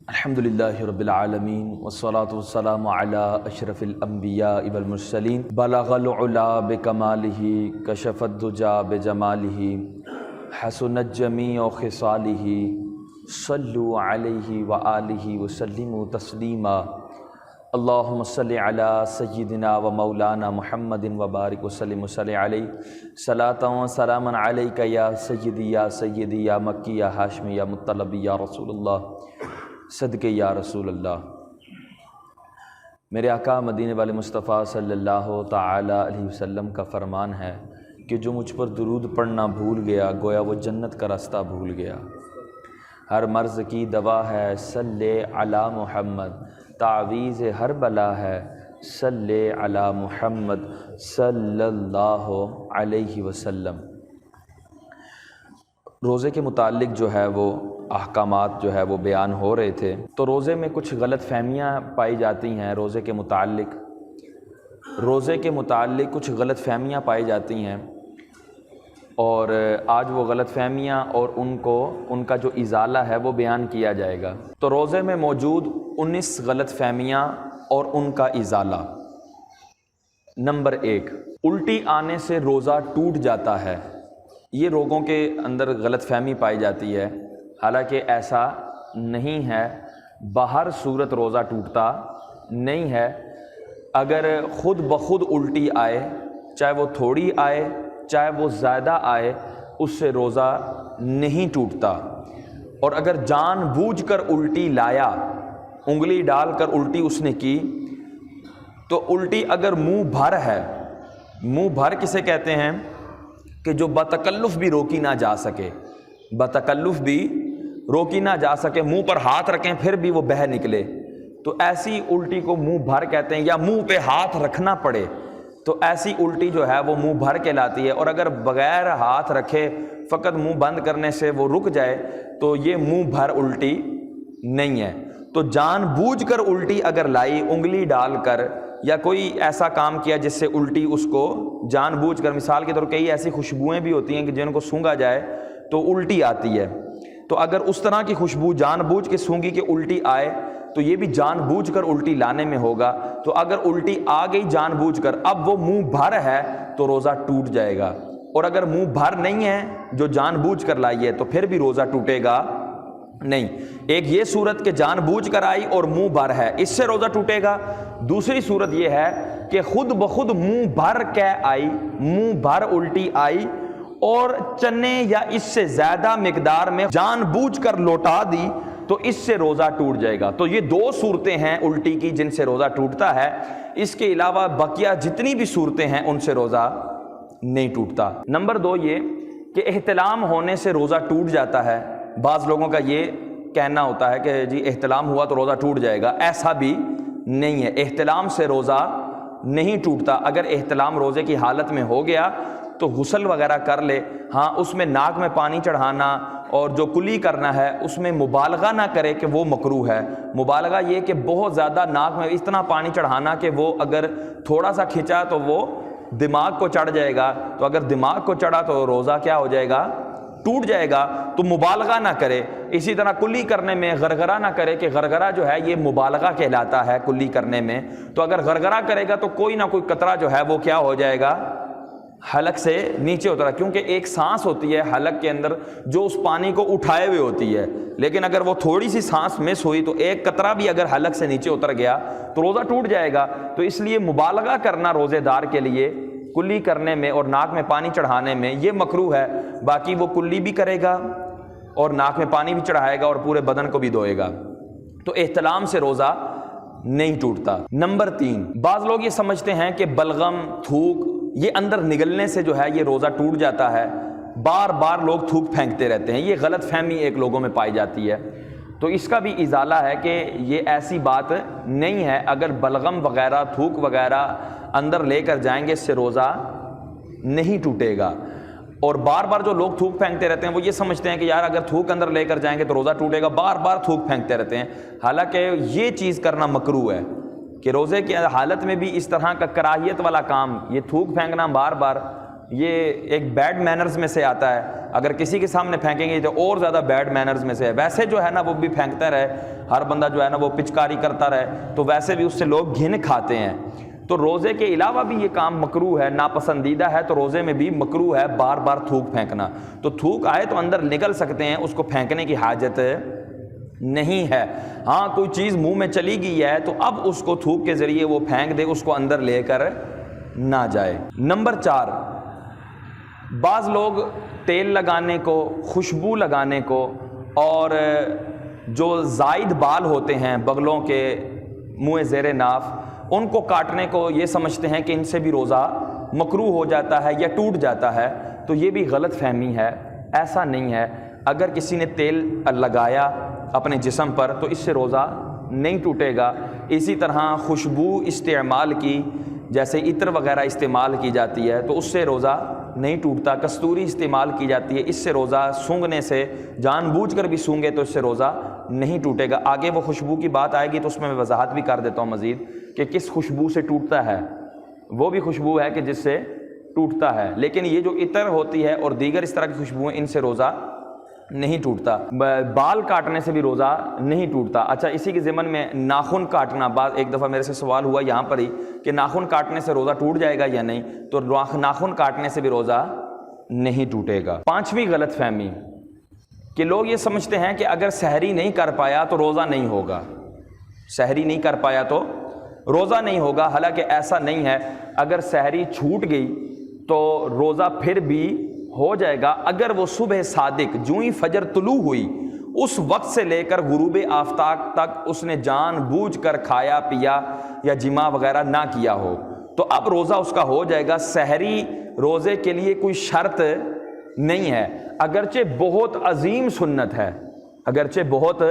الحمدللہ رب العالمین والصلاة والسلام علی اشرف الانبیاء والمرسلین بلغ العلا بکمالہ کشف الدجا بجمالہ حسنت جمیع خصالہ صلوا علیہ وآلہ وسلموا تسلیما اللہم صلی علی سیدنا و مولانا محمد وبارک وسلم وصلی علیہ صلاۃ و سلاما علیک یا سیدی یا مکی یا ہاشمی یا مطلبی یا رسول اللہ صدقے یا رسول اللہ۔ میرے آقا مدینے والے مصطفیٰ صلی اللہ تعالی علیہ وسلم کا فرمان ہے کہ جو مجھ پر درود پڑھنا بھول گیا گویا وہ جنت کا راستہ بھول گیا۔ ہر مرض کی دوا ہے صلی علی محمد، تعویذ ہر بلا ہے صلی علی محمد صلی اللہ علیہ وسلم۔ روزے کے متعلق جو ہے وہ احکامات جو ہے وہ بیان ہو رہے تھے، تو روزے میں کچھ غلط فہمیاں پائی جاتی ہیں۔ روزے کے متعلق کچھ غلط فہمیاں پائی جاتی ہیں، اور آج وہ غلط فہمیاں اور ان کا جو ازالہ ہے وہ بیان کیا جائے گا۔ تو روزے میں موجود 19 غلط فہمیاں اور ان کا ازالہ۔ نمبر 1، الٹی آنے سے روزہ ٹوٹ جاتا ہے۔ یہ لوگوں کے اندر غلط فہمی پائی جاتی ہے، حالانکہ ایسا نہیں ہے۔ بہر صورت روزہ ٹوٹتا نہیں ہے۔ اگر خود بخود الٹی آئے، چاہے وہ تھوڑی آئے چاہے وہ زیادہ آئے، اس سے روزہ نہیں ٹوٹتا۔ اور اگر جان بوجھ کر الٹی لایا، انگلی ڈال کر الٹی اس نے کی، تو الٹی اگر منہ بھر ہے، منہ بھر کسے کہتے ہیں کہ جو بتکلف بھی روکی نہ جا سکے، بتکلف بھی روکی نہ جا سکے، منہ پر ہاتھ رکھیں پھر بھی وہ بہہ نکلے، تو ایسی الٹی کو منہ بھر کہتے ہیں۔ یا منہ پہ ہاتھ رکھنا پڑے تو ایسی الٹی جو ہے وہ منہ بھر کہلاتی ہے۔ اور اگر بغیر ہاتھ رکھے فقط منہ بند کرنے سے وہ رک جائے تو یہ منہ بھر الٹی نہیں ہے۔ تو جان بوجھ کر الٹی اگر لائی، انگلی ڈال کر یا کوئی ایسا کام کیا جس سے الٹی اس کو جان بوجھ کر، مثال کے طور کئی ایسی خوشبوئیں بھی ہوتی ہیں کہ جن کو سونگھا جائے تو الٹی آتی ہے، تو اگر اس طرح کی خوشبو جان بوجھ کے سونگھی کہ الٹی آئے تو یہ بھی جان بوجھ کر الٹی لانے میں ہوگا۔ تو اگر الٹی آ گئی جان بوجھ کر، اب وہ منہ بھر ہے تو روزہ ٹوٹ جائے گا، اور اگر منہ بھر نہیں ہے جو جان بوجھ کر لائی ہے تو پھر بھی روزہ ٹوٹے گا نہیں۔ ایک یہ صورت کہ جان بوجھ کر آئی اور منہ بھر ہے، اس سے روزہ ٹوٹے گا۔ دوسری صورت یہ ہے کہ خود بخود منہ بھر کے آئی، منہ بھر الٹی آئی اور چنے یا اس سے زیادہ مقدار میں جان بوجھ کر لوٹا دی تو اس سے روزہ ٹوٹ جائے گا۔ تو یہ 2 صورتیں ہیں الٹی کی جن سے روزہ ٹوٹتا ہے۔ اس کے علاوہ بقیہ جتنی بھی صورتیں ہیں ان سے روزہ نہیں ٹوٹتا۔ نمبر 2 یہ کہ احتلام ہونے سے روزہ ٹوٹ جاتا ہے۔ بعض لوگوں کا یہ کہنا ہوتا ہے کہ جی احتلام ہوا تو روزہ ٹوٹ جائے گا، ایسا بھی نہیں ہے۔ احتلام سے روزہ نہیں ٹوٹتا۔ اگر احتلام روزے کی حالت میں ہو گیا تو غسل وغیرہ کر لے، ہاں اس میں ناک میں پانی چڑھانا اور جو کلی کرنا ہے اس میں مبالغہ نہ کرے کہ وہ مکروہ ہے۔ مبالغہ یہ کہ بہت زیادہ ناک میں اتنا پانی چڑھانا کہ وہ اگر تھوڑا سا کھینچا تو وہ دماغ کو چڑھ جائے گا، تو اگر دماغ کو چڑھا تو روزہ کیا ہو جائے گا؟ ٹوٹ جائے گا۔ تو مبالغہ نہ کرے۔ اسی طرح کلی کرنے میں غرغرہ نہ کرے کہ غرغرہ جو ہے یہ مبالغہ کہلاتا ہے کلی کرنے میں، تو اگر غرغرہ کرے گا تو کوئی نہ کوئی قطرہ جو ہے وہ کیا ہو جائے گا؟ حلق سے نیچے اترا، کیونکہ ایک سانس ہوتی ہے حلق کے اندر جو اس پانی کو اٹھائے ہوئے ہوتی ہے، لیکن اگر وہ تھوڑی سی سانس مس ہوئی تو ایک قطرہ بھی اگر حلق سے نیچے اتر گیا تو روزہ ٹوٹ جائے گا۔ تو اس لیے مبالغہ کرنا روزے دار کے لیے کلی کرنے میں اور ناک میں پانی چڑھانے میں یہ مکروہ ہے۔ باقی وہ کلی بھی کرے گا اور ناک میں پانی بھی چڑھائے گا اور پورے بدن کو بھی دھوئے گا، تو احتلام سے روزہ نہیں ٹوٹتا۔ نمبر 3، بعض لوگ یہ سمجھتے ہیں کہ بلغم، تھوک یہ اندر نگلنے سے جو ہے یہ روزہ ٹوٹ جاتا ہے۔ بار بار لوگ تھوک پھینکتے رہتے ہیں، یہ غلط فہمی ایک لوگوں میں پائی جاتی ہے۔ تو اس کا بھی ازالہ ہے کہ یہ ایسی بات نہیں ہے۔ اگر بلغم وغیرہ، تھوک وغیرہ اندر لے کر جائیں گے اس سے روزہ نہیں ٹوٹے گا۔ اور بار بار جو لوگ تھوک پھینکتے رہتے ہیں وہ یہ سمجھتے ہیں کہ یار اگر تھوک اندر لے کر جائیں گے تو روزہ ٹوٹے گا، بار بار تھوک پھینکتے رہتے ہیں، حالانکہ یہ چیز کرنا مکروہ ہے کہ روزے کی حالت میں بھی اس طرح کا کراہیت والا کام، یہ تھوک پھینکنا بار بار، یہ ایک بیڈ مینرز میں سے آتا ہے. اگر کسی کے سامنے پھینکیں گے تو اور زیادہ بیڈ مینرز میں سے ہے. ویسے جو ہے نا وہ بھی پھینکتا رہے، ہر بندہ جو ہے نا وہ پچکاری کرتا رہے تو ویسے بھی اس سے لوگ گھن کھاتے ہیں. تو روزے کے علاوہ بھی یہ کام مکروہ ہے، ناپسندیدہ ہے. تو روزے میں بھی مکروہ ہے بار بار تھوک پھینکنا. تو تھوک آئے تو اندر نکل سکتے ہیں، اس کو پھینکنے کی حاجت نہیں ہے. ہاں کوئی چیز منہ میں چلی گئی ہے تو اب اس کو تھوک کے ذریعے وہ پھینک دے، اس کو اندر لے کر نہ جائے. نمبر 4، بعض لوگ تیل لگانے کو، خوشبو لگانے کو اور جو زائد بال ہوتے ہیں بغلوں کے منہ زیر ناف، ان کو کاٹنے کو یہ سمجھتے ہیں کہ ان سے بھی روزہ مکروہ ہو جاتا ہے یا ٹوٹ جاتا ہے. تو یہ بھی غلط فہمی ہے، ایسا نہیں ہے. اگر کسی نے تیل لگایا اپنے جسم پر تو اس سے روزہ نہیں ٹوٹے گا. اسی طرح خوشبو استعمال کی، جیسے عطر وغیرہ استعمال کی جاتی ہے تو اس سے روزہ نہیں ٹوٹتا. کستوری استعمال کی جاتی ہے، اس سے روزہ سونگھنے سے، جان بوجھ کر بھی سونگے تو اس سے روزہ نہیں ٹوٹے گا. آگے وہ خوشبو کی بات آئے گی تو اس میں وضاحت بھی کر دیتا ہوں مزید کہ کس خوشبو سے ٹوٹتا ہے. وہ بھی خوشبو ہے کہ جس سے ٹوٹتا ہے، لیکن یہ جو عطر ہوتی ہے اور دیگر اس طرح کی خوشبوئیں، ان سے روزہ نہیں ٹوٹتا. بال کاٹنے سے بھی روزہ نہیں ٹوٹتا. اچھا، اسی کے ضمن میں ناخن کاٹنا، ایک دفعہ میرے سے سوال ہوا یہاں پر ہی کہ ناخن کاٹنے سے روزہ ٹوٹ جائے گا یا نہیں. تو ناخن کاٹنے سے بھی روزہ نہیں ٹوٹے گا. 5ویں غلط فہمی کہ لوگ یہ سمجھتے ہیں کہ اگر سحری نہیں کر پایا تو روزہ نہیں ہوگا، سحری نہیں کر پایا تو روزہ نہیں ہوگا. حالانکہ ایسا نہیں ہے. اگر سحری چھوٹ گئی تو روزہ پھر بھی ہو جائے گا. اگر وہ صبح صادق جو ہی فجر طلوع ہوئی اس وقت سے لے کر غروب آفتاب تک اس نے جان بوجھ کر کھایا پیا یا جماع وغیرہ نہ کیا ہو تو اب روزہ اس کا ہو جائے گا. سحری روزے کے لیے کوئی شرط نہیں ہے، اگرچہ بہت عظیم سنت ہے، اگرچہ بہت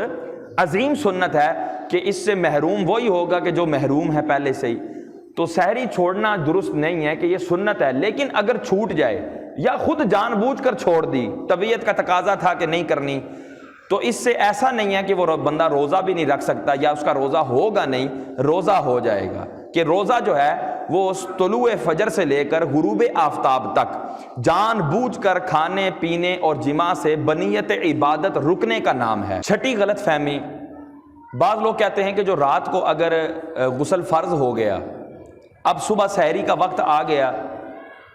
عظیم سنت ہے کہ اس سے محروم وہی ہوگا کہ جو محروم ہے پہلے سے ہی. تو سحری چھوڑنا درست نہیں ہے کہ یہ سنت ہے. لیکن اگر چھوٹ جائے یا خود جان بوجھ کر چھوڑ دی، طبیعت کا تقاضا تھا کہ نہیں کرنی، تو اس سے ایسا نہیں ہے کہ وہ بندہ روزہ بھی نہیں رکھ سکتا یا اس کا روزہ ہوگا نہیں، روزہ ہو جائے گا. کہ روزہ جو ہے وہ طلوع فجر سے لے کر غروب آفتاب تک جان بوجھ کر کھانے پینے اور جماع سے بنیت عبادت رکنے کا نام ہے. 6ٹھی غلط فہمی، بعض لوگ کہتے ہیں کہ جو رات کو اگر غسل فرض ہو گیا، اب صبح سحری کا وقت آ گیا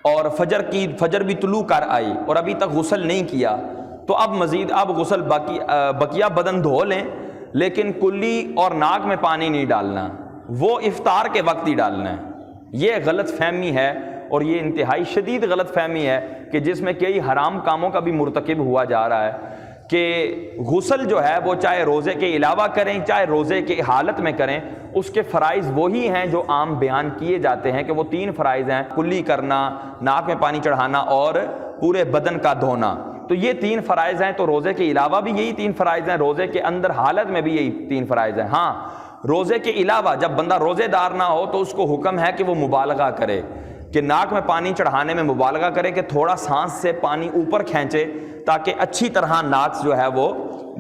اور فجر بھی طلوع کر آئی اور ابھی تک غسل نہیں کیا، تو اب مزید غسل بقیہ بدن دھو لیں لیکن کلی اور ناک میں پانی نہیں ڈالنا، وہ افطار کے وقت ہی ڈالنا ہے. یہ غلط فہمی ہے اور یہ انتہائی شدید غلط فہمی ہے کہ جس میں کئی حرام کاموں کا بھی مرتکب ہوا جا رہا ہے. کہ غسل جو ہے وہ چاہے روزے کے علاوہ کریں چاہے روزے کے حالت میں کریں، اس کے فرائض وہی ہیں جو عام بیان کیے جاتے ہیں کہ وہ 3 فرائض ہیں: کلی کرنا، ناک میں پانی چڑھانا اور پورے بدن کا دھونا. تو یہ 3 فرائض ہیں. تو روزے کے علاوہ بھی یہی 3 فرائض ہیں، روزے کے اندر حالت میں بھی یہی 3 فرائض ہیں. ہاں، روزے کے علاوہ جب بندہ روزے دار نہ ہو تو اس کو حکم ہے کہ وہ مبالغہ کرے، کہ ناک میں پانی چڑھانے میں مبالغہ کرے، کہ تھوڑا سانس سے پانی اوپر کھینچے تاکہ اچھی طرح ناک جو ہے وہ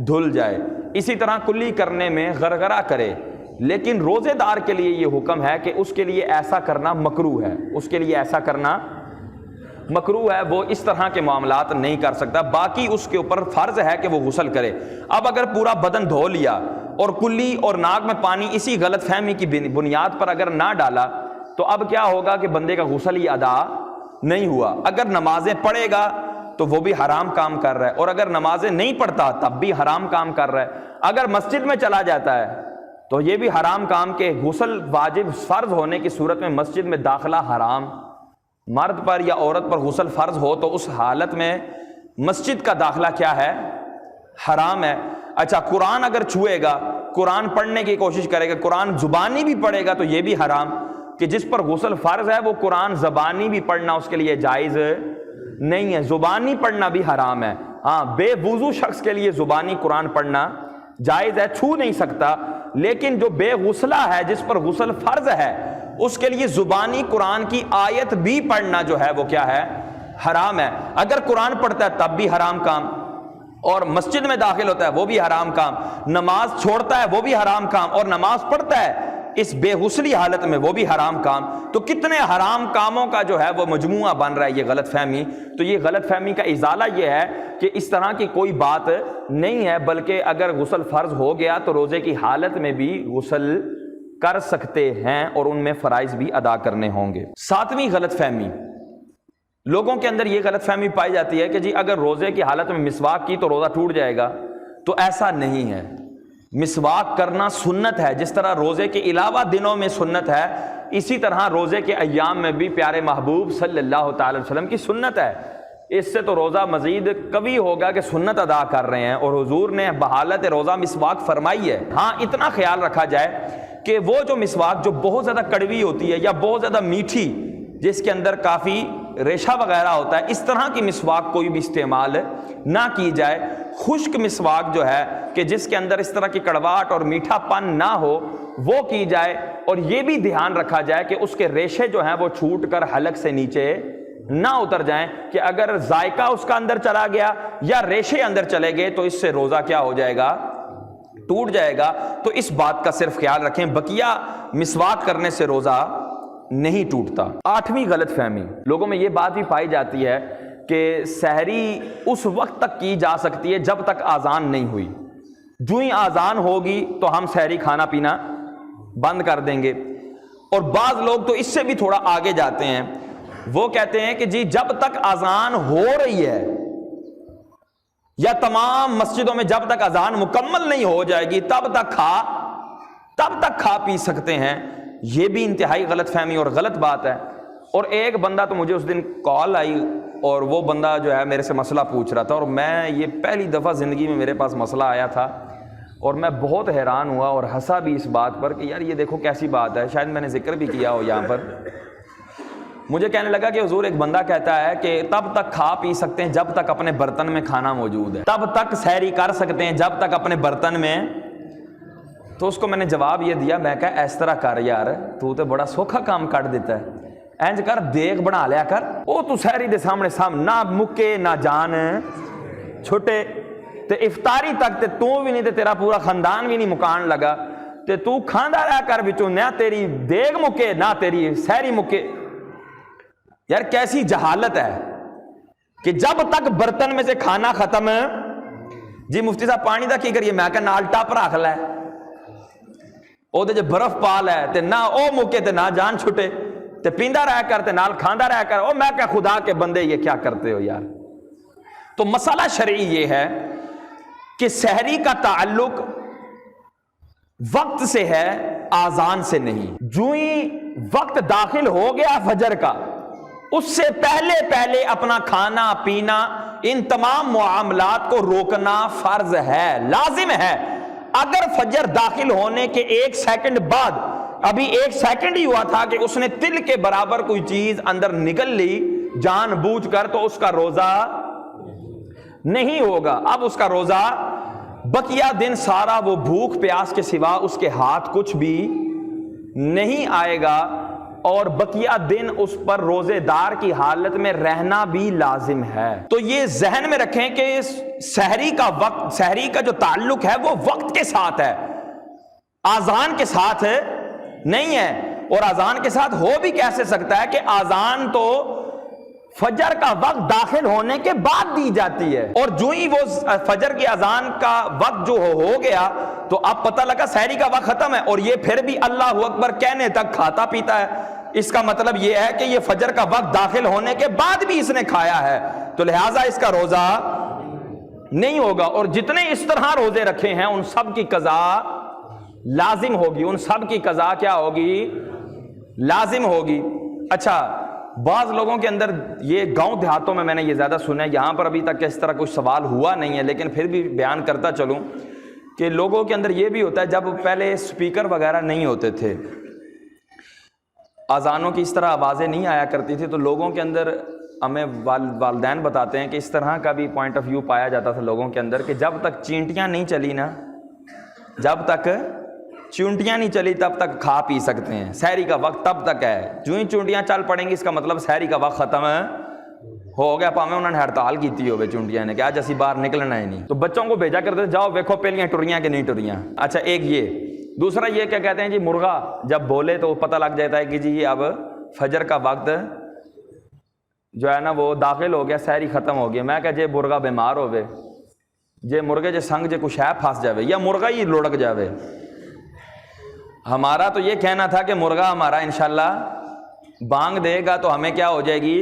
دھل جائے. اسی طرح کلی کرنے میں غرغرہ کرے. لیکن روزے دار کے لیے یہ حکم ہے کہ اس کے لیے ایسا کرنا مکروہ ہے، اس کے لیے ایسا کرنا مکروہ ہے، وہ اس طرح کے معاملات نہیں کر سکتا. باقی اس کے اوپر فرض ہے کہ وہ غسل کرے. اب اگر پورا بدن دھو لیا اور کلی اور ناک میں پانی اسی غلط فہمی کی بنیاد پر اگر نہ ڈالا تو اب کیا ہوگا کہ بندے کا غسل ہی ادا نہیں ہوا. اگر نمازیں پڑھے گا تو وہ بھی حرام کام کر رہا ہے، اور اگر نمازیں نہیں پڑھتا تب بھی حرام کام کر رہا ہے. اگر مسجد میں چلا جاتا ہے تو یہ بھی حرام کام کہ غسل واجب فرض ہونے کی صورت میں مسجد میں داخلہ حرام. مرد پر یا عورت پر غسل فرض ہو تو اس حالت میں مسجد کا داخلہ کیا ہے؟ حرام ہے. اچھا، قرآن اگر چھوئے گا، قرآن پڑھنے کی کوشش کرے گا، قرآن زبانی بھی پڑھے گا تو یہ بھی حرام. کہ جس پر غسل فرض ہے وہ قرآن زبانی بھی پڑھنا اس کے لیے جائز نہیں ہے، زبانی پڑھنا بھی حرام ہے. ہاں، بے وضو شخص کے لیے زبانی قرآن پڑھنا جائز ہے، چھو نہیں سکتا. لیکن جو بے غسلہ ہے، جس پر غسل فرض ہے، اس کے لیے زبانی قرآن کی آیت بھی پڑھنا جو ہے وہ کیا ہے؟ حرام ہے. اگر قرآن پڑھتا ہے تب بھی حرام کام، اور مسجد میں داخل ہوتا ہے وہ بھی حرام کام، نماز چھوڑتا ہے وہ بھی حرام کام، اور نماز پڑھتا ہے اس بے غسلی حالت میں وہ بھی حرام کام، تو کتنے حرام کاموں کا جو ہے وہ مجموعہ بن رہا ہے یہ غلط فہمی۔ تو یہ غلط فہمی کا ازالہ یہ ہے کہ اس طرح کی کوئی بات نہیں ہے، بلکہ اگر غسل فرض ہو گیا تو روزے کی حالت میں بھی غسل کر سکتے ہیں اور ان میں فرائض بھی ادا کرنے ہوں گے۔ ساتویں غلط فہمی، لوگوں کے اندر یہ غلط فہمی پائی جاتی ہے کہ جی اگر روزے کی حالت میں مسواک کی تو روزہ ٹوٹ جائے گا، تو ایسا نہیں ہے۔ مسواک کرنا سنت ہے، جس طرح روزے کے علاوہ دنوں میں سنت ہے، اسی طرح روزے کے ایام میں بھی پیارے محبوب صلی اللہ تعالی وسلم کی سنت ہے۔ اس سے تو روزہ مزید قوی ہوگا کہ سنت ادا کر رہے ہیں، اور حضور نے بحالت روزہ مسواک فرمائی ہے۔ ہاں اتنا خیال رکھا جائے کہ وہ جو مسواک جو بہت زیادہ کڑوی ہوتی ہے یا بہت زیادہ میٹھی، جس کے اندر کافی ریشہ وغیرہ ہوتا ہے، اس طرح کی مسواک کوئی بھی استعمال نہ کی جائے۔ خشک مسواک جو ہے کہ جس کے اندر اس طرح کی کڑواہٹ اور میٹھا پن نہ ہو وہ کی جائے، اور یہ بھی دھیان رکھا جائے کہ اس کے ریشے جو ہیں وہ چھوٹ کر حلق سے نیچے نہ اتر جائیں، کہ اگر ذائقہ اس کا اندر چلا گیا یا ریشے اندر چلے گئے تو اس سے روزہ کیا ہو جائے گا؟ ٹوٹ جائے گا۔ تو اس بات کا صرف خیال رکھیں، بقیہ مسواک کرنے سے روزہ نہیں ٹوٹتا۔ آٹھویں غلط فہمی، لوگوں میں یہ بات بھی پائی جاتی ہے کہ سحری اس وقت تک کی جا سکتی ہے جب تک آذان نہیں ہوئی، جو ہی آذان ہوگی تو ہم سحری کھانا پینا بند کر دیں گے۔ اور بعض لوگ تو اس سے بھی تھوڑا آگے جاتے ہیں، وہ کہتے ہیں کہ جی جب تک اذان ہو رہی ہے یا تمام مسجدوں میں جب تک اذان مکمل نہیں ہو جائے گی تب تک کھا پی سکتے ہیں۔ یہ بھی انتہائی غلط فہمی اور غلط بات ہے۔ اور ایک بندہ تو مجھے اس دن کال آئی اور وہ بندہ جو ہے میرے سے مسئلہ پوچھ رہا تھا، اور میں یہ پہلی دفعہ زندگی میں میرے پاس مسئلہ آیا تھا، اور میں بہت حیران ہوا اور ہنسا بھی اس بات پر کہ یار یہ دیکھو کیسی بات ہے، شاید میں نے ذکر بھی کیا ہو یہاں پر۔ مجھے کہنے لگا کہ حضور ایک بندہ کہتا ہے کہ تب تک کھا پی سکتے ہیں جب تک اپنے برتن میں کھانا موجود ہے، تب تک سحری کر سکتے ہیں جب تک اپنے برتن میں۔ تو اس کو میں نے جواب یہ دیا، میں کہا اس طرح کر یار، تو بڑا سوکھا کام کٹ دیتا ہے، اینج کر دیگ بنا لیا کر، او تو سحری دے سامنے نہ مکے نہ جان چھوٹے، تے افطاری تک تے تو بھی نہیں تے تیرا پورا خاندان بھی نہیں مکان لگا، تے تو کھاندا رہا کر بچوں، نہ تیری دیگ مکے نہ تیری سحری مکے۔ یار کیسی جہالت ہے کہ جب تک برتن میں سے کھانا ختم، جی مفتی صاحب پانی دا کی کریے، میں کہ نال ٹپ رکھ لے، او دے جو برف پا لے تے نہ او مکے تے نہ جان چھٹے، تے پیندا رہا کر تے نال کھاندا رہا کر۔ او میں کہ خدا کے بندے یہ کیا کرتے ہو یار۔ تو مسئلہ شرعی یہ ہے کہ سحری کا تعلق وقت سے ہے، آذان سے نہیں۔ جو ہی وقت داخل ہو گیا فجر کا، اس سے پہلے اپنا کھانا پینا ان تمام معاملات کو روکنا فرض ہے، لازم ہے۔ اگر فجر داخل ہونے کے 1 سیکنڈ بعد، ابھی 1 سیکنڈ ہی ہوا تھا کہ اس نے تل کے برابر کوئی چیز اندر نگل لی جان بوجھ کر، تو اس کا روزہ نہیں ہوگا۔ اب اس کا روزہ بقیہ دن سارا وہ بھوک پیاس کے سوا اس کے ہاتھ کچھ بھی نہیں آئے گا، اور بقیہ دن اس پر روزے دار کی حالت میں رہنا بھی لازم ہے۔ تو یہ ذہن میں رکھیں کہ سحری کا وقت، سحری کا جو تعلق ہے وہ وقت کے ساتھ ہے، آذان کے ساتھ نہیں ہے۔ اور آذان کے ساتھ ہو بھی کیسے سکتا ہے کہ آذان تو فجر کا وقت داخل ہونے کے بعد دی جاتی ہے، اور جو ہی وہ فجر کی اذان کا وقت جو ہو گیا تو اب پتہ لگا سحری کا وقت ختم ہے، اور یہ پھر بھی اللہ اکبر کہنے تک کھاتا پیتا ہے۔ اس کا مطلب یہ ہے کہ یہ فجر کا وقت داخل ہونے کے بعد بھی اس نے کھایا ہے، تو لہٰذا اس کا روزہ نہیں ہوگا۔ اور جتنے اس طرح روزے رکھے ہیں ان سب کی قضا لازم ہوگی، ان سب کی قضا کیا ہوگی؟ لازم ہوگی۔ اچھا، بعض لوگوں کے اندر یہ گاؤں دیہاتوں میں نے یہ زیادہ سنا ہے، یہاں پر ابھی تک اس طرح کوئی سوال ہوا نہیں ہے، لیکن پھر بھی بیان کرتا چلوں کہ لوگوں کے اندر یہ بھی ہوتا ہے، جب پہلے سپیکر وغیرہ نہیں ہوتے تھے، اذانوں کی اس طرح آوازیں نہیں آیا کرتی تھی، تو لوگوں کے اندر ہمیں والدین بتاتے ہیں کہ اس طرح کا بھی پوائنٹ آف ویو پایا جاتا تھا لوگوں کے اندر کہ جب تک چینٹیاں نہیں چلی نا، جب تک چونٹیاں نہیں چلی تب تک کھا پی سکتے ہیں، سحری کا وقت تب تک ہے۔ جو ہی چونٹیاں چل پڑیں گی اس کا مطلب سحری کا وقت ختم ہو گیا، پاویں انہوں نے ہڑتال کی ہوئے چونٹیاں نے کہ آج اسی باہر نکلنا ہے نہیں۔ تو بچوں کو بھیجا کرتے جاؤ ویکھو پہلیاں ٹریاں کہ نہیں ٹریاں۔ اچھا، ایک دوسرا یہ کیا کہتے ہیں جی مرغا جب بولے تو پتہ لگ جاتا ہے کہ جی اب فجر کا وقت جو ہے نا وہ داخل ہو گیا, سحری ختم ہو گیا. میں کہ جے مرغا بیمار ہوئے, جے مرغے جے سنگ جے کچھ ہے پھنس جاوے یا مرغا ہی لڑک جاوے. ہمارا تو یہ کہنا تھا کہ مرغا ہمارا انشاءاللہ بانگ دے گا تو ہمیں کیا ہو جائے گی,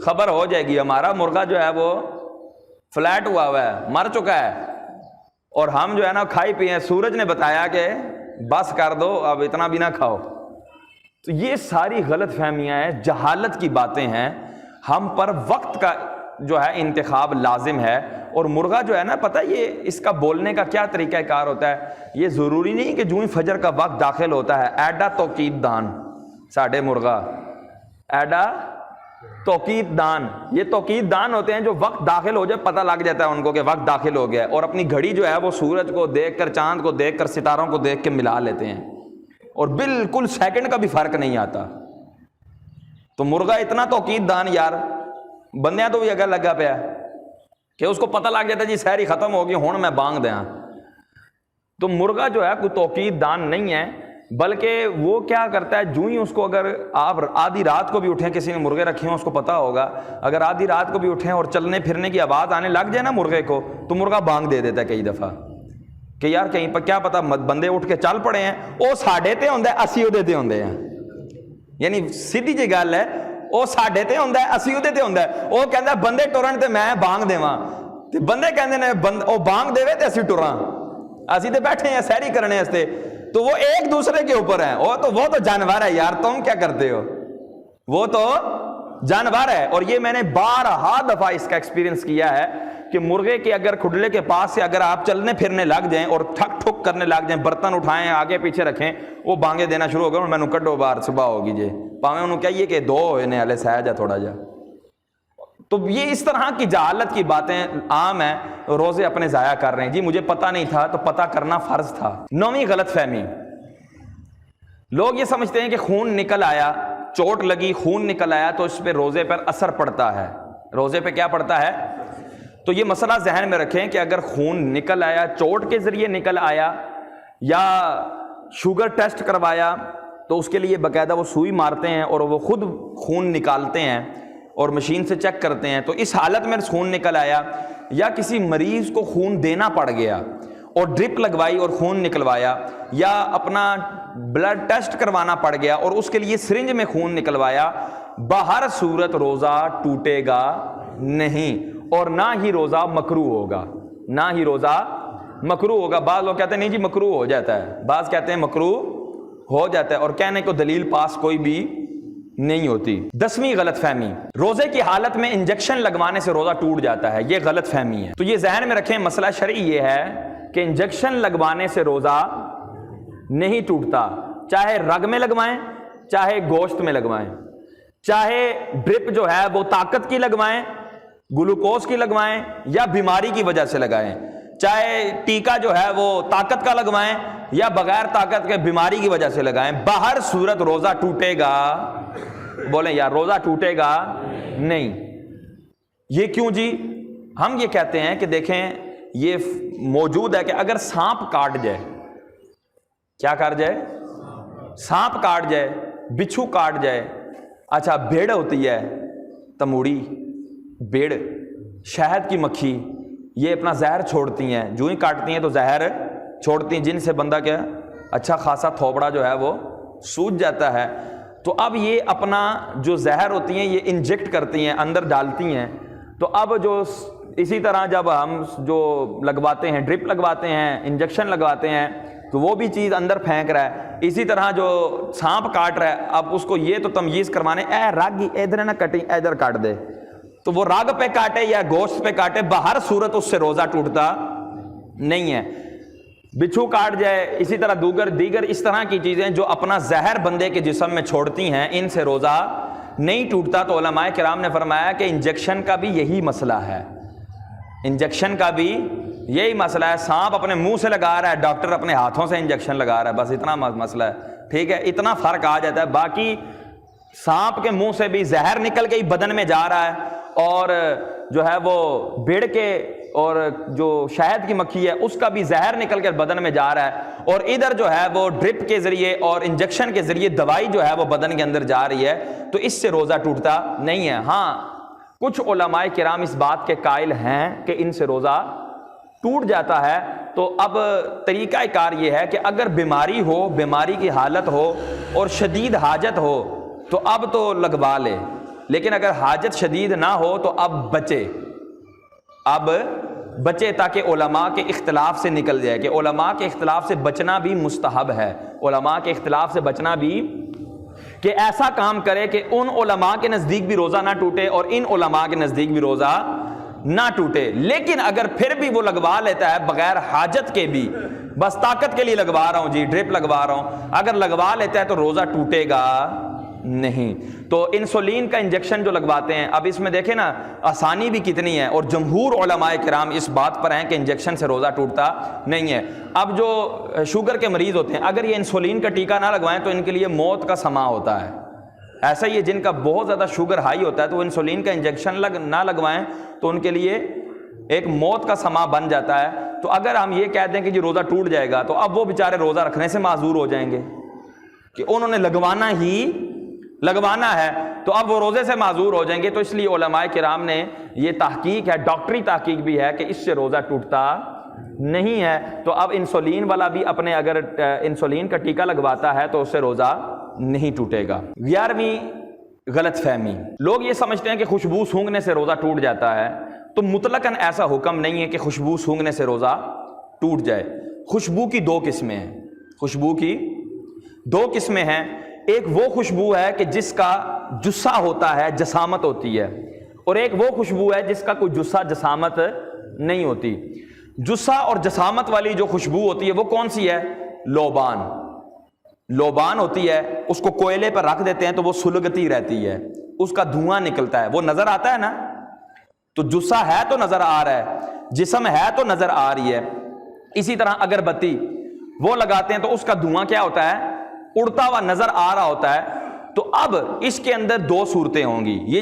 خبر ہو جائے گی. ہمارا مرغا جو ہے وہ فلیٹ ہوا ہوا ہے, مر چکا ہے, اور ہم جو ہے نا کھائی پیے. سورج نے بتایا کہ بس کر دو, اب اتنا بھی نہ کھاؤ. تو یہ ساری غلط فہمیاں ہیں, جہالت کی باتیں ہیں. ہم پر وقت کا جو ہے انتخاب لازم ہے. اور مرغا جو ہے نا پتہ یہ اس کا بولنے کا کیا طریقہ کار ہوتا ہے, یہ ضروری نہیں کہ جو ہی فجر کا وقت داخل ہوتا ہے ایڈا توقید دان ساڑھے مرغا, ایڈا توقید دان, یہ توقید دان ہوتے ہیں جو وقت داخل ہو جائے پتہ لگ جاتا ہے ان کو کہ وقت داخل ہو گیا ہے, اور اپنی گھڑی جو ہے وہ سورج کو دیکھ کر, چاند کو دیکھ کر, ستاروں کو دیکھ کے ملا لیتے ہیں, اور بالکل سیکنڈ کا بھی فرق نہیں آتا. تو مرغا اتنا توقید دان یار, بندیاں تو بھی اگر لگا پیا کہ اس کو پتہ لگ جاتا ہے جی سحری ختم ہو گئی ہوں میں بانگ دیاں. تو مرغا جو ہے کوئی توقید دان نہیں ہے, بلکہ وہ کیا کرتا ہے جو ہی اس کو, اگر آپ آدھی رات کو بھی اٹھیں, کسی نے مرغے رکھے ہوں اس کو پتہ ہوگا, اگر آدھی رات کو بھی اٹھیں اور چلنے پھرنے کی آواز آنے لگ جائے نا مرغے کو, تو مرغا بانگ دے دیتا ہے کئی دفعہ کہ یار کہیں پر کیا پتہ بندے اٹھ کے چل پڑے ہیں, وہ ساڈے تے ہوندا ہے اسی اودے تے ہوندے ہیں. یعنی سیدھی جی گل ہے, وہ ساڈے تے ہوندا ہے اسی اودے تے ہوندا ہے. وہ کہندا بندے ٹرن تے میں بانگ دیواں, تے بندے کہندے نے وہ بانگ دے تے اسی ٹراں, اسی تے بیٹھے ہیں سحری کرنے واسطے. تو وہ ایک دوسرے کے اوپر ہیں, وہ تو جانور ہے یار, تم کیا کرتے ہو, وہ تو جانور ہے. اور یہ میں نے بارہا دفعہ اس کا ایکسپیرینس کیا ہے کہ مرغے کے اگر کھڈلے کے پاس سے اگر آپ چلنے پھرنے لگ جائیں اور ٹھک ٹھک کرنے لگ جائیں, برتن اٹھائیں آگے پیچھے رکھیں, وہ بانگے دینا شروع ہو گئے, میں نے کڈو بار صبح ہوگی جے پاویں انہوں کہیے کہ دو ہوئے ہلے سہ جا تھوڑا جا. تو یہ اس طرح کی جہالت کی باتیں عام ہیں, روزے اپنے ضائع کر رہے ہیں. جی مجھے پتہ نہیں تھا تو پتہ کرنا فرض تھا. 9ویں غلط فہمی, لوگ یہ سمجھتے ہیں کہ خون نکل آیا, چوٹ لگی, خون نکل آیا تو اس پہ روزے پر اثر پڑتا ہے. روزے پہ کیا پڑتا ہے؟ تو یہ مسئلہ ذہن میں رکھیں کہ اگر خون نکل آیا, چوٹ کے ذریعے نکل آیا, یا شوگر ٹیسٹ کروایا, تو اس کے لیے باقاعدہ وہ سوئی مارتے ہیں اور وہ خود خون نکالتے ہیں اور مشین سے چیک کرتے ہیں. تو اس حالت میں خون نکل آیا, یا کسی مریض کو خون دینا پڑ گیا اور ڈرپ لگوائی اور خون نکلوایا, یا اپنا بلڈ ٹیسٹ کروانا پڑ گیا اور اس کے لیے سرنج میں خون نکلوایا, بہر صورت روزہ ٹوٹے گا نہیں, اور نہ ہی روزہ مکروہ ہوگا, نہ ہی روزہ مکروہ ہوگا. بعض لوگ کہتے ہیں نہیں جی مکروہ ہو جاتا ہے, بعض کہتے ہیں مکروہ ہو جاتا ہے, اور کہنے کو دلیل پاس کوئی بھی نہیں ہوتی. 10ویں غلط فہمی, روزے کی حالت میں انجیکشن لگوانے سے روزہ ٹوٹ جاتا ہے. یہ غلط فہمی ہے. تو یہ ذہن میں رکھیں, مسئلہ شرعی یہ ہے کہ انجیکشن لگوانے سے روزہ نہیں ٹوٹتا, چاہے رگ میں لگوائیں, چاہے گوشت میں لگوائیں, چاہے ڈرپ جو ہے وہ طاقت کی لگوائیں, گلوکوز کی لگوائیں, یا بیماری کی وجہ سے لگائیں, چاہے ٹیکا جو ہے وہ طاقت کا لگوائیں یا بغیر طاقت کے بیماری کی وجہ سے لگائیں, بہر صورت روزہ ٹوٹے گا. بولیں یار روزہ ٹوٹے گا نہیں. یہ کیوں جی؟ ہم یہ کہتے ہیں کہ دیکھیں یہ موجود ہے کہ اگر سانپ کاٹ جائے, کیا کاٹ جائے؟ سانپ کاٹ جائے, بچھو کاٹ جائے, اچھا بھیڑ ہوتی ہے, تموڑی, بھیڑ, شہد کی مکھی, یہ اپنا زہر چھوڑتی ہیں, جو ہی کاٹتی ہیں تو زہر چھوڑتی ہیں, جن سے بندہ کیا اچھا خاصا تھوبڑا جو ہے وہ سوج جاتا ہے. تو اب یہ اپنا جو زہر ہوتی ہیں یہ انجیکٹ کرتی ہیں, اندر ڈالتی ہیں. تو اب جو اسی طرح جب ہم جو لگواتے ہیں, ڈرپ لگواتے ہیں, انجیکشن لگواتے ہیں, تو وہ بھی چیز اندر پھینک رہا ہے. اسی طرح جو سانپ کاٹ رہا ہے, اب اس کو یہ تو تمییز کروانے, اے راگی ادھر نہ کٹی, ادھر کاٹ دے, تو وہ راگ پہ کاٹے یا گوشت پہ کاٹے, بہر صورت اس سے روزہ ٹوٹتا نہیں ہے. بچھو کاٹ جائے, اسی طرح دیگر اس طرح کی چیزیں جو اپنا زہر بندے کے جسم میں چھوڑتی ہیں, ان سے روزہ نہیں ٹوٹتا. تو علماء کرام نے فرمایا کہ انجیکشن کا بھی یہی مسئلہ ہے, انجیکشن کا بھی یہی مسئلہ ہے. سانپ اپنے منہ سے لگا رہا ہے, ڈاکٹر اپنے ہاتھوں سے انجیکشن لگا رہا ہے, بس اتنا مسئلہ ہے. ٹھیک ہے, اتنا فرق آ جاتا ہے. باقی سانپ کے منہ سے بھی زہر نکل کے ہی بدن میں جا رہا ہے, اور جو ہے وہ بھیڑ کے اور جو شہد کی مکھی ہے اس کا بھی زہر نکل کر بدن میں جا رہا ہے، اور ادھر جو ہے وہ ڈرپ کے ذریعے اور انجیکشن کے ذریعے دوائی جو ہے وہ بدن کے اندر جا رہی ہے، تو اس سے روزہ ٹوٹتا نہیں ہے۔ ہاں کچھ علماء کرام اس بات کے قائل ہیں کہ ان سے روزہ ٹوٹ جاتا ہے، تو اب طریقہ کار یہ ہے کہ اگر بیماری ہو، بیماری کی حالت ہو اور شدید حاجت ہو تو اب تو لگوا لے، لیکن اگر حاجت شدید نہ ہو تو اب بچے تاکہ علماء کے اختلاف سے نکل جائے، کہ علماء کے اختلاف سے بچنا بھی مستحب ہے، علماء کے اختلاف سے بچنا بھی، کہ ایسا کام کرے کہ ان علماء کے نزدیک بھی روزہ نہ ٹوٹے اور ان علماء کے نزدیک بھی روزہ نہ ٹوٹے، لیکن اگر پھر بھی وہ لگوا لیتا ہے بغیر حاجت کے بھی، بس طاقت کے لیے لگوا رہا ہوں جی، ڈرپ لگوا رہا ہوں، اگر لگوا لیتا ہے تو روزہ ٹوٹے گا نہیں۔ تو انسولین کا انجیکشن جو لگواتے ہیں، اب اس میں دیکھیں نا آسانی بھی کتنی ہے، اور جمہور علماء کرام اس بات پر ہیں کہ انجیکشن سے روزہ ٹوٹتا نہیں ہے۔ اب جو شوگر کے مریض ہوتے ہیں، اگر یہ انسولین کا ٹیکہ نہ لگوائیں تو ان کے لیے موت کا سما ہوتا ہے۔ ایسا ہی ہے جن کا بہت زیادہ شوگر ہائی ہوتا ہے تو وہ انسولین کا انجیکشن نہ لگوائیں تو ان کے لیے ایک موت کا سما بن جاتا ہے۔ تو اگر ہم یہ کہہ دیں کہ جی روزہ ٹوٹ جائے گا تو اب وہ بیچارے روزہ رکھنے سے معذور ہو جائیں گے کہ انہوں نے لگوانا ہے، تو اب وہ روزے سے معذور ہو جائیں گے۔ تو اس لیے علماء کرام نے یہ تحقیق ہے، ڈاکٹری تحقیق بھی ہے کہ اس سے روزہ ٹوٹتا نہیں ہے۔ تو اب انسولین والا بھی اپنے اگر انسولین کا ٹیکہ لگواتا ہے تو اس سے روزہ نہیں ٹوٹے گا۔ 11ویں غلط فہمی، لوگ یہ سمجھتے ہیں کہ خوشبو سونگھنے سے روزہ ٹوٹ جاتا ہے، تو مطلقاً ایسا حکم نہیں ہے کہ خوشبو سونگھنے سے روزہ ٹوٹ جائے۔ خوشبو کی دو قسمیں ہیں، خوشبو کی دو قسمیں ہیں، ایک وہ خوشبو ہے کہ جس کا جسہ ہوتا ہے، جسامت ہوتی ہے، اور ایک وہ خوشبو ہے جس کا کوئی جسہ جسامت نہیں ہوتی۔ جسہ اور جسامت والی جو خوشبو ہوتی ہے وہ کون سی ہے؟ لوبان ہوتی ہے، اس کو کوئلے پر رکھ دیتے ہیں تو وہ سلگتی رہتی ہے، اس کا دھواں نکلتا ہے، وہ نظر آتا ہے نا، تو جسہ ہے تو نظر آ رہا ہے، جسم ہے تو نظر آ رہی ہے۔ اسی طرح اگربتی وہ لگاتے ہیں تو اس کا دھواں کیا ہوتا ہے؟ اڑتا ہوا نظر آ رہا ہوتا ہے۔ تو اب اس کے اندر دو صورتیں ہوں گی، یہ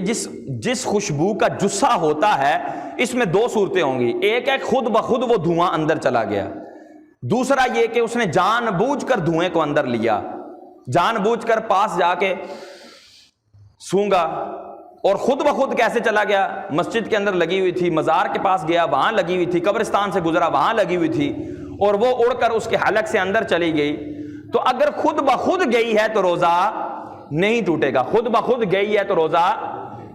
جس خوشبو کا جسہ ہوتا ہے اس میں دو صورتیں ہوں گی، ایک ہے خود بخود وہ دھواں اندر چلا گیا، دوسرا یہ کہ اس نے جان بوجھ کر دھوئیں کو اندر لیا، جان بوجھ کر پاس جا کے سونگا، اور خود بخود کیسے چلا گیا؟ مسجد کے اندر لگی ہوئی تھی، مزار کے پاس گیا وہاں لگی ہوئی تھی، قبرستان سے گزرا وہاں لگی ہوئی تھی، اور وہ اڑ کر اس کے حلق سے اندر چلی گئی۔ تو اگر خود بخود گئی ہے تو روزہ نہیں ٹوٹے گا، خود بخود گئی ہے تو روزہ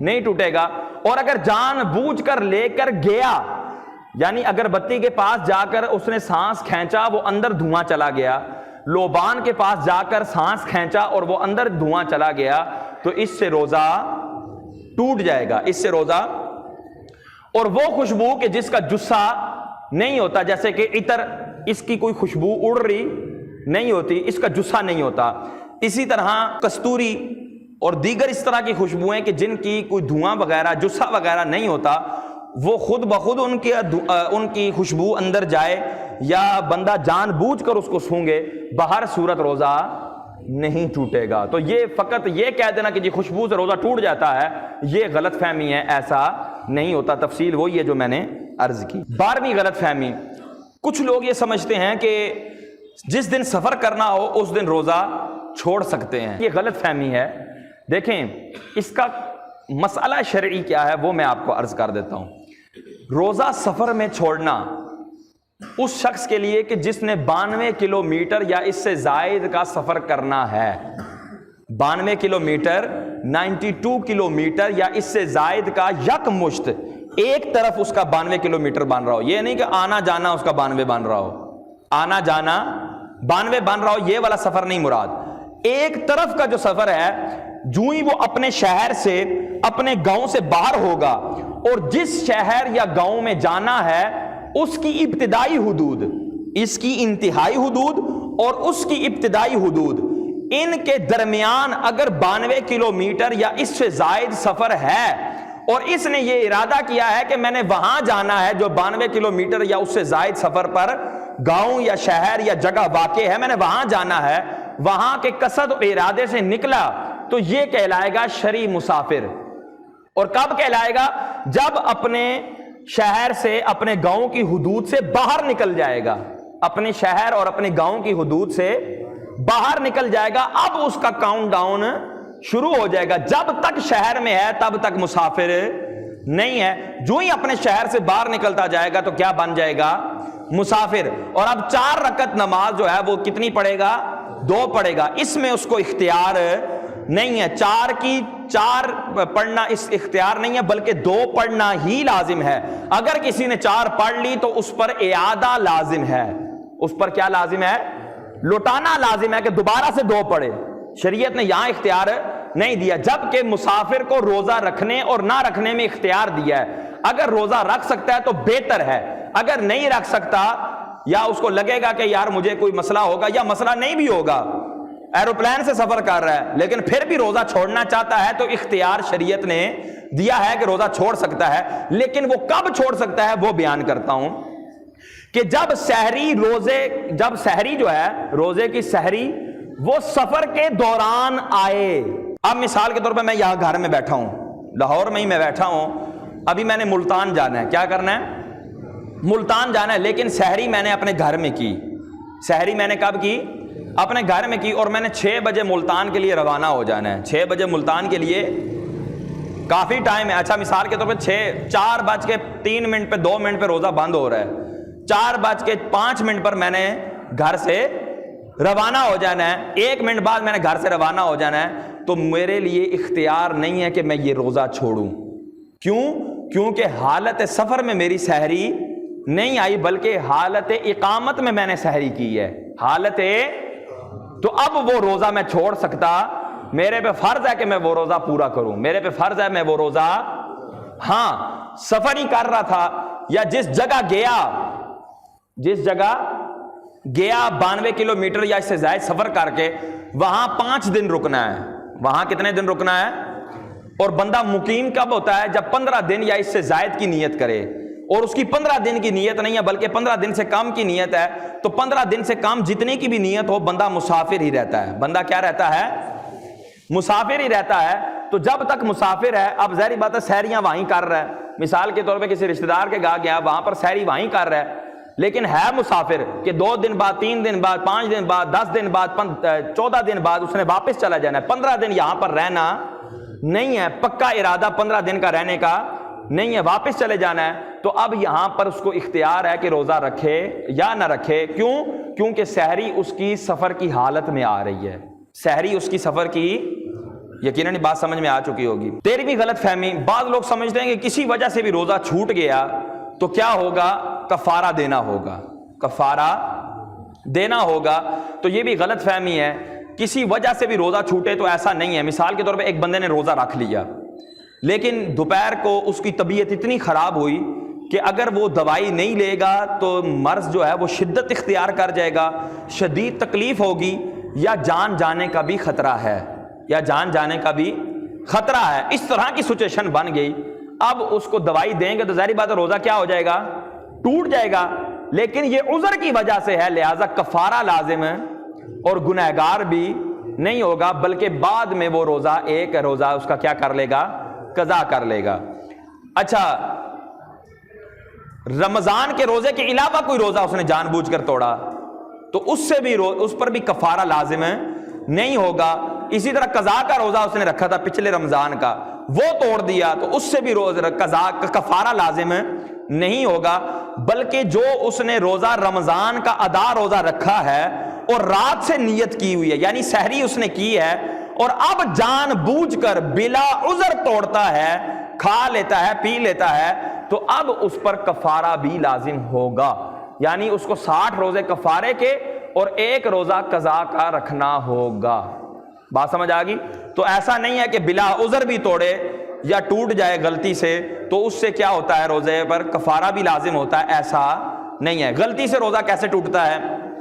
نہیں ٹوٹے گا۔ اور اگر جان بوجھ کر لے کر گیا، یعنی اگربتی کے پاس جا کر اس نے سانس کھینچا، وہ اندر دھواں چلا گیا، لوبان کے پاس جا کر سانس کھینچا اور وہ اندر دھواں چلا گیا، تو اس سے روزہ ٹوٹ جائے گا، اس سے روزہ۔ اور وہ خوشبو کہ جس کا جسہ نہیں ہوتا، جیسے کہ عطر، اس کی کوئی خوشبو اڑ رہی نہیں ہوتی، اس کا جسہ نہیں ہوتا۔ اسی طرح کستوری اور دیگر اس طرح کی خوشبوئیں کہ جن کی کوئی دھواں وغیرہ جسہ وغیرہ نہیں ہوتا، وہ خود بخود ان کی خوشبو اندر جائے یا بندہ جان بوجھ کر اس کو سونگے، بہر صورت روزہ نہیں ٹوٹے گا۔ تو یہ فقط یہ کہہ دینا کہ جی خوشبو سے روزہ ٹوٹ جاتا ہے، یہ غلط فہمی ہے، ایسا نہیں ہوتا۔ تفصیل وہی ہے جو میں نے عرض کی۔ 12ویں غلط فہمی، کچھ لوگ یہ سمجھتے ہیں کہ جس دن سفر کرنا ہو اس دن روزہ چھوڑ سکتے ہیں، یہ غلط فہمی ہے۔ دیکھیں اس کا مسئلہ شرعی کیا ہے وہ میں آپ کو عرض کر دیتا ہوں۔ روزہ سفر میں چھوڑنا اس شخص کے لیے کہ جس نے 92 کلومیٹر یا اس سے زائد کا سفر کرنا ہے، 92 کلومیٹر، 92 کلومیٹر یا اس سے زائد کا یک مشت ایک طرف اس کا 92 کلومیٹر بن رہا ہو، یہ نہیں کہ آنا جانا اس کا 92 بن رہا ہو، آنا جانا 92 بن رہا ہو، یہ والا سفر نہیں مراد۔ ایک طرف کا جو سفر ہے، جو ہی وہ اپنے شہر سے اپنے گاؤں سے باہر ہوگا اور جس شہر یا گاؤں میں جانا ہے اس کی ابتدائی حدود، اس کی انتہائی حدود اور اس کی ابتدائی حدود، ان کے درمیان اگر 92 کلومیٹر یا اس سے زائد سفر ہے اور اس نے یہ ارادہ کیا ہے کہ میں نے وہاں جانا ہے جو 92 کلومیٹر یا اس سے زائد سفر پر گاؤں یا شہر یا جگہ واقع ہے، میں نے وہاں جانا ہے، وہاں کے قصد و ارادے سے نکلا، تو یہ کہلائے گا شرعی مسافر۔ اور کب کہلائے گا؟ جب اپنے شہر سے اپنے گاؤں کی حدود سے باہر نکل جائے گا، اپنے شہر اور اپنے گاؤں کی حدود سے باہر نکل جائے گا، اب اس کا کاؤنٹ ڈاؤن شروع ہو جائے گا۔ جب تک شہر میں ہے تب تک مسافر نہیں ہے، جو ہی اپنے شہر سے باہر نکلتا جائے گا تو کیا بن جائے گا؟ مسافر۔ اور اب 4 رکعت نماز جو ہے وہ کتنی پڑھے گا؟ 2 پڑھے گا، اس میں اس کو اختیار نہیں ہے، 4 پڑھنا اس اختیار نہیں ہے، بلکہ 2 پڑھنا ہی لازم ہے۔ اگر کسی نے 4 پڑھ لی تو اس پر اعادہ لازم ہے، اس پر کیا لازم ہے؟ لوٹانا لازم ہے کہ دوبارہ سے 2 پڑھے۔ شریعت نے یہاں اختیار نہیں دیا، جبکہ مسافر کو روزہ رکھنے اور نہ رکھنے میں اختیار دیا ہے۔ اگر روزہ رکھ سکتا ہے تو بہتر ہے، اگر نہیں رکھ سکتا یا اس کو لگے گا کہ یار مجھے کوئی مسئلہ ہوگا یا مسئلہ نہیں بھی ہوگا، ایروپلین سے سفر کر رہا ہے لیکن پھر بھی روزہ چھوڑنا چاہتا ہے، تو اختیار شریعت نے دیا ہے کہ روزہ چھوڑ سکتا ہے۔ لیکن وہ کب چھوڑ سکتا ہے وہ بیان کرتا ہوں کہ جب سحری جو ہے، روزے کی سحری وہ سفر کے دوران آئے۔ اب مثال کے طور پہ میں یہاں گھر میں بیٹھا ہوں، لاہور میں ہی میں بیٹھا ہوں، ابھی میں نے ملتان جانا ہے۔ کیا کرنا ہے؟ ملتان جانا ہے، لیکن سحری میں نے اپنے گھر میں کی۔ سحری میں نے کب کی؟ اپنے گھر میں کی، اور میں نے 6 بجے ملتان کے لیے روانہ ہو جانا ہے۔ 6 بجے ملتان کے لیے کافی ٹائم ہے۔ اچھا مثال کے طور پہ 4:03 پہ 2 منٹ پہ روزہ بند ہو رہا ہے، 4:05 پر میں نے گھر سے روانہ ہو جانا ہے، 1 منٹ بعد میں نے گھر سے روانہ ہو جانا ہے، تو میرے لیے اختیار نہیں ہے کہ میں یہ روزہ چھوڑوں۔ کیوں؟ کیونکہ حالت سفر میں میری سحری نہیں آئی، بلکہ حالت اقامت میں نے سحری کی ہے، تو اب وہ روزہ میں چھوڑ سکتا، میرے پہ فرض ہے کہ میں وہ روزہ پورا کروں، میرے پہ فرض ہے میں وہ روزہ، ہاں سفر ہی کر رہا تھا یا جس جگہ گیا 92 کلومیٹر یا اس سے زائد سفر کر کے وہاں 5 دن رکنا ہے۔ وہاں کتنے دن رکنا ہے؟ اور بندہ مقیم کب ہوتا ہے؟ جب 15 دن یا اس سے زائد کی نیت کرے، اور اس کی 15 دن کی نیت نہیں ہے بلکہ 15 دن سے کم کی نیت ہے، تو 15 دن سے کم جتنے کی بھی نیت ہو بندہ مسافر ہی رہتا ہے۔ بندہ کیا رہتا ہے؟ مسافر ہی رہتا ہے۔ تو جب تک مسافر ہے، اب ظاہری بات ہے سحریاں وہیں کر رہا ہے، مثال کے طور پہ کسی رشتہ دار کے گیا وہاں پر سحری وہیں کر رہا ہے، لیکن ہے مسافر کہ 2 دن بعد، 3 دن بعد، 5 دن بعد، 10 دن بعد، 14 دن بعد اس نے واپس چلا جانا ہے۔ 15 دن یہاں پر رہنا نہیں ہے، پکا ارادہ 15 دن کا رہنے کا نہیں ہے، واپس چلے جانا ہے۔ تو اب یہاں پر اس کو اختیار ہے کہ روزہ رکھے یا نہ رکھے۔ کیوں؟ کیونکہ سحری اس کی سفر کی حالت میں آ رہی ہے، سحری اس کی سفر کی، یقیناً بات سمجھ میں آ چکی ہوگی۔ 13ویں غلط فہمی، بعض لوگ سمجھتے ہیں کہ کسی وجہ سے بھی روزہ چھوٹ گیا تو کیا ہوگا؟ کفارہ دینا ہوگا، کفارہ دینا ہوگا۔ تو یہ بھی غلط فہمی ہے، کسی وجہ سے بھی روزہ چھوٹے تو ایسا نہیں ہے۔ مثال کے طور پہ ایک بندے نے روزہ رکھ لیا، لیکن دوپہر کو اس کی طبیعت اتنی خراب ہوئی کہ اگر وہ دوائی نہیں لے گا تو مرض جو ہے وہ شدت اختیار کر جائے گا، شدید تکلیف ہوگی، یا جان جانے کا بھی خطرہ ہے، اس طرح کی سچویشن بن گئی۔ اب اس کو دوائی دیں گے تو ظاہری بات ہے روزہ کیا ہو جائے گا؟ ٹوٹ جائے گا۔ لیکن یہ عذر کی وجہ سے ہے، لہذا کفارہ لازم ہے اور گنہگار بھی نہیں ہوگا، بلکہ بعد میں وہ روزہ، ایک روزہ اس کا کیا کر لے گا؟ قضا کر لے گا۔ اچھا، رمضان کے روزے کے علاوہ کوئی روزہ اس نے جان بوجھ کر توڑا تو اس پر بھی کفارہ لازم نہیں ہوگا۔ اسی طرح قضا کا روزہ اس نے رکھا تھا پچھلے رمضان کا، وہ توڑ دیا تو اس سے بھی قضا کا کفارہ لازم نہیں ہوگا، بلکہ جو اس نے روزہ رمضان کا ادا روزہ رکھا ہے اور رات سے نیت کی ہوئی ہے، یعنی سحری اس نے کی ہے اور اب جان بوجھ کر بلا عذر توڑتا ہے، کھا لیتا ہے، پی لیتا ہے، تو اب اس پر کفارہ بھی لازم ہوگا، یعنی اس کو 60 روزے کفارے کے اور 1 روزہ قضا کا رکھنا ہوگا۔ بات سمجھ آ گئی؟ تو ایسا نہیں ہے کہ بلا عذر بھی توڑے یا ٹوٹ جائے غلطی سے تو اس سے کیا ہوتا ہے؟ روزے پر کفارہ بھی لازم ہوتا ہے، ایسا نہیں ہے۔ غلطی سے روزہ کیسے ٹوٹتا ہے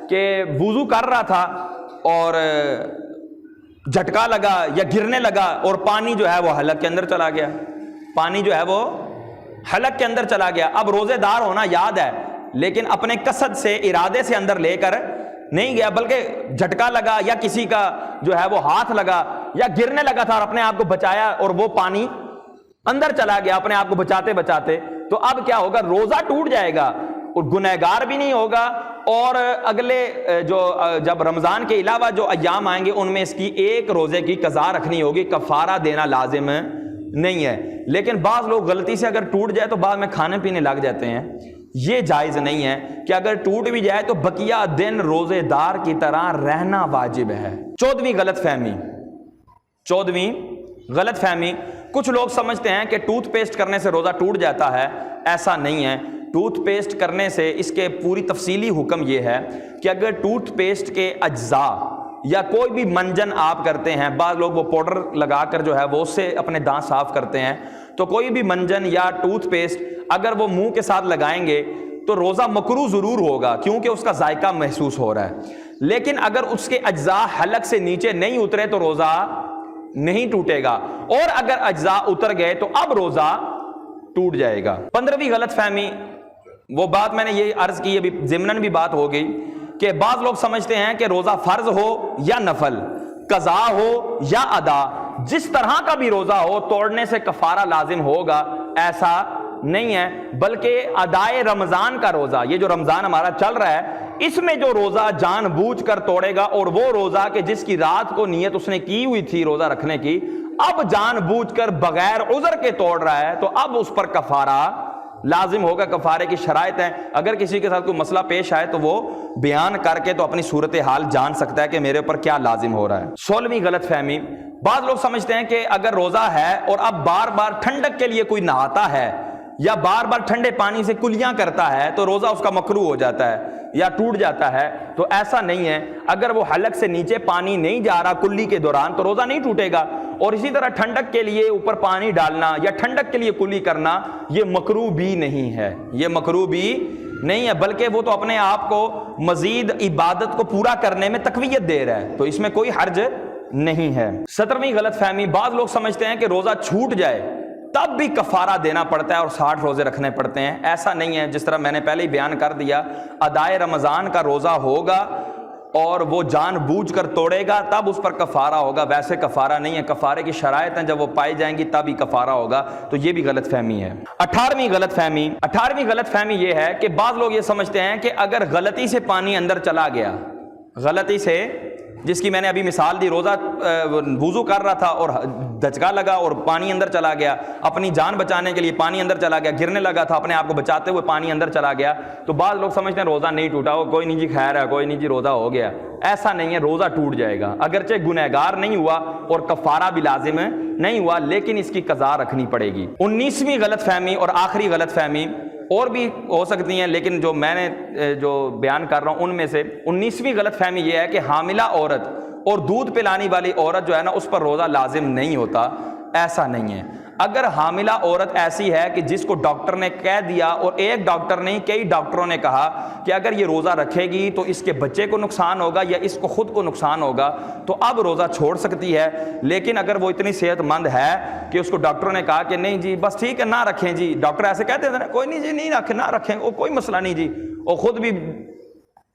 کہ وضو کر رہا تھا اور جھٹکا لگا یا گرنے لگا اور پانی جو ہے وہ حلق کے اندر چلا گیا، حلق کے اندر چلا گیا۔ اب روزے دار ہونا یاد ہے لیکن اپنے قصد سے، ارادے سے اندر لے کر نہیں گیا، بلکہ جھٹکا لگا یا کسی کا جو ہے وہ ہاتھ لگا یا گرنے لگا تھا اور اپنے آپ کو بچایا اور وہ پانی اندر چلا گیا اپنے آپ کو بچاتے بچاتے، تو تو اب کیا ہوگا؟ روزہ ٹوٹ جائے گا اور گنہگار بھی نہیں ہوگا، اور اگلے جب رمضان کے علاوہ جو ایام آئیں گے ان میں اس کی ایک روزے کی قضا رکھنی ہوگی، کفارہ دینا لازم نہیں ہے۔ لیکن بعض لوگ غلطی سے اگر ٹوٹ جائے تو بعد میں کھانے پینے لگ جاتے ہیں، یہ جائز نہیں ہے کہ اگر ٹوٹ بھی جائے تو بقیہ دن روزے دار کی طرح رہنا واجب ہے۔ 14ویں غلط فہمی، کچھ لوگ سمجھتے ہیں کہ ٹوتھ پیسٹ کرنے سے روزہ ٹوٹ جاتا ہے، ایسا نہیں ہے۔ ٹوتھ پیسٹ کرنے سے اس کے پوری تفصیلی حکم یہ ہے کہ اگر ٹوتھ پیسٹ کے اجزاء یا کوئی بھی منجن آپ کرتے ہیں، بعض لوگ وہ پاؤڈر لگا کر جو ہے وہ اس سے اپنے دانت صاف کرتے ہیں، تو کوئی بھی منجن یا ٹوتھ پیسٹ اگر وہ منہ کے ساتھ لگائیں گے تو روزہ مکروہ ضرور ہوگا کیونکہ اس کا ذائقہ محسوس ہو رہا ہے، لیکن اگر اس کے اجزاء حلق سے نیچے نہیں اترے تو روزہ نہیں ٹوٹے گا، اور اگر اجزاء اتر گئے تو اب روزہ ٹوٹ جائے گا۔ 15ویں غلط فہمی، وہ بات میں نے یہ عرض کی، ابھی ضمناً بھی بات ہو گئی کہ بعض لوگ سمجھتے ہیں کہ روزہ فرض ہو یا نفل، قضا ہو یا ادا، جس طرح کا بھی روزہ ہو توڑنے سے کفارہ لازم ہوگا، ایسا نہیں ہے، بلکہ ادائے رمضان کا روزہ، یہ جو رمضان ہمارا چل رہا ہے، اس میں جو روزہ جان بوجھ کر توڑے گا، اور وہ روزہ کہ جس کی رات کو نیت اس نے کی ہوئی تھی روزہ رکھنے کی، اب جان بوجھ کر بغیر عذر کے توڑ رہا ہے تو اب اس پر کفارہ لازم ہوگا۔ کفارے کی شرائط ہیں، اگر کسی کے ساتھ کوئی مسئلہ پیش آئے تو وہ بیان کر کے تو اپنی صورتحال جان سکتا ہے کہ میرے اوپر کیا لازم ہو رہا ہے۔ 16ویں غلط فہمی، بعض لوگ سمجھتے ہیں کہ اگر روزہ ہے اور اب بار بار ٹھنڈک کے لیے کوئی نہاتا ہے یا بار بار ٹھنڈے پانی سے کلیاں کرتا ہے تو روزہ اس کا مکروہ ہو جاتا ہے یا ٹوٹ جاتا ہے، تو ایسا نہیں ہے۔ اگر وہ حلق سے نیچے پانی نہیں جا رہا کلی کے دوران تو روزہ نہیں ٹوٹے گا، اور اسی طرح ٹھنڈک کے لیے اوپر پانی ڈالنا یا ٹھنڈک کے لیے کلی کرنا یہ مکروہ بھی نہیں ہے، یہ مکروہ بھی نہیں ہے، بلکہ وہ تو اپنے آپ کو مزید عبادت کو پورا کرنے میں تقویت دے رہا ہے، تو اس میں کوئی حرج نہیں ہے۔ 17ویں غلط فہمی، بعض لوگ سمجھتے ہیں کہ روزہ چھوٹ جائے تب بھی کفارہ دینا پڑتا ہے اور 60 روزے رکھنے پڑتے ہیں، ایسا نہیں ہے۔ جس طرح میں نے پہلے ہی بیان کر دیا، ادائے رمضان کا روزہ ہوگا اور وہ جان بوجھ کر توڑے گا تب اس پر کفارہ ہوگا، ویسے کفارہ نہیں ہے۔ کفارے کی شرائط ہیں، جب وہ پائی جائیں گی تب ہی کفارہ ہوگا، تو یہ بھی غلط فہمی ہے۔ 18ویں غلط فہمی یہ ہے کہ بعض لوگ یہ سمجھتے ہیں کہ اگر غلطی سے پانی اندر چلا گیا، غلطی سے، جس کی میں نے ابھی مثال دی، روزہ وضو کر رہا تھا اور دھچکا لگا اور پانی اندر چلا گیا، اپنی جان بچانے کے لیے پانی اندر چلا گیا، گرنے لگا تھا، اپنے آپ کو بچاتے ہوئے پانی اندر چلا گیا، تو بعض لوگ سمجھتے ہیں روزہ نہیں ٹوٹا، وہ کوئی نہیں جی، خیر ہے، کوئی نہیں جی، روزہ ہو گیا۔ ایسا نہیں ہے، روزہ ٹوٹ جائے گا، اگرچہ گنہگار نہیں ہوا اور کفارہ بھی لازم نہیں ہوا، لیکن اس کی قضا رکھنی پڑے گی۔ 19ویں غلط فہمی اور آخری غلط فہمی، اور بھی ہو سکتی ہیں لیکن جو میں نے جو بیان کر رہا ہوں ان میں سے 19ویں غلط فہمی یہ ہے کہ حاملہ عورت اور دودھ پلانے والی عورت جو ہے نا اس پر روزہ لازم نہیں ہوتا، ایسا نہیں ہے۔ اگر حاملہ عورت ایسی ہے کہ جس کو ڈاکٹر نے کہہ دیا، اور ایک ڈاکٹر نہیں کئی ڈاکٹروں نے کہا کہ اگر یہ روزہ رکھے گی تو اس کے بچے کو نقصان ہوگا یا اس کو خود کو نقصان ہوگا، تو اب روزہ چھوڑ سکتی ہے۔ لیکن اگر وہ اتنی صحت مند ہے کہ اس کو ڈاکٹروں نے کہا کہ نہیں جی بس ٹھیک ہے نہ رکھیں جی، ڈاکٹر ایسے کہتے ہیں نا، کوئی نہیں جی نہیں رکھیں، نہ رکھیں، وہ کوئی مسئلہ نہیں جی، وہ خود بھی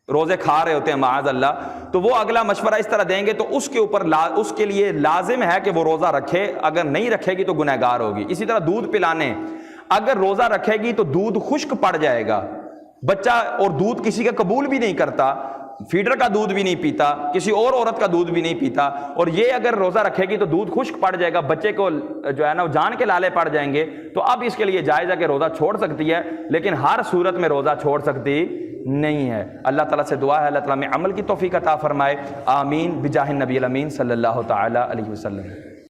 روزے کھا رہے ہوتے ہیں معاذ اللہ، تو وہ اگلا مشورہ اس طرح دیں گے تو اس کے اوپر اس کے لیے لازم ہے کہ وہ روزہ رکھے، اگر نہیں رکھے گی تو گنہگار ہوگی۔ اسی طرح دودھ پلانے، اگر روزہ رکھے گی تو دودھ خشک پڑ جائے گا، بچہ اور دودھ کسی کا قبول بھی نہیں کرتا، فیڈر کا دودھ بھی نہیں پیتا، کسی اور عورت کا دودھ بھی نہیں پیتا، اور یہ اگر روزہ رکھے گی تو دودھ خشک پڑ جائے گا، بچے کو جو ہے نا جان کے لالے پڑ جائیں گے، تو اب اس کے لیے جائز ہے کہ روزہ چھوڑ سکتی ہے، لیکن ہر صورت میں روزہ چھوڑ سکتی نہیں ہے۔ اللہ تعالیٰ سے دعا ہے اللہ تعالیٰ میں عمل کی توفیق عطا فرمائے، آمین بجاہ النبی الامین صلی اللہ تعالی علیہ وسلم۔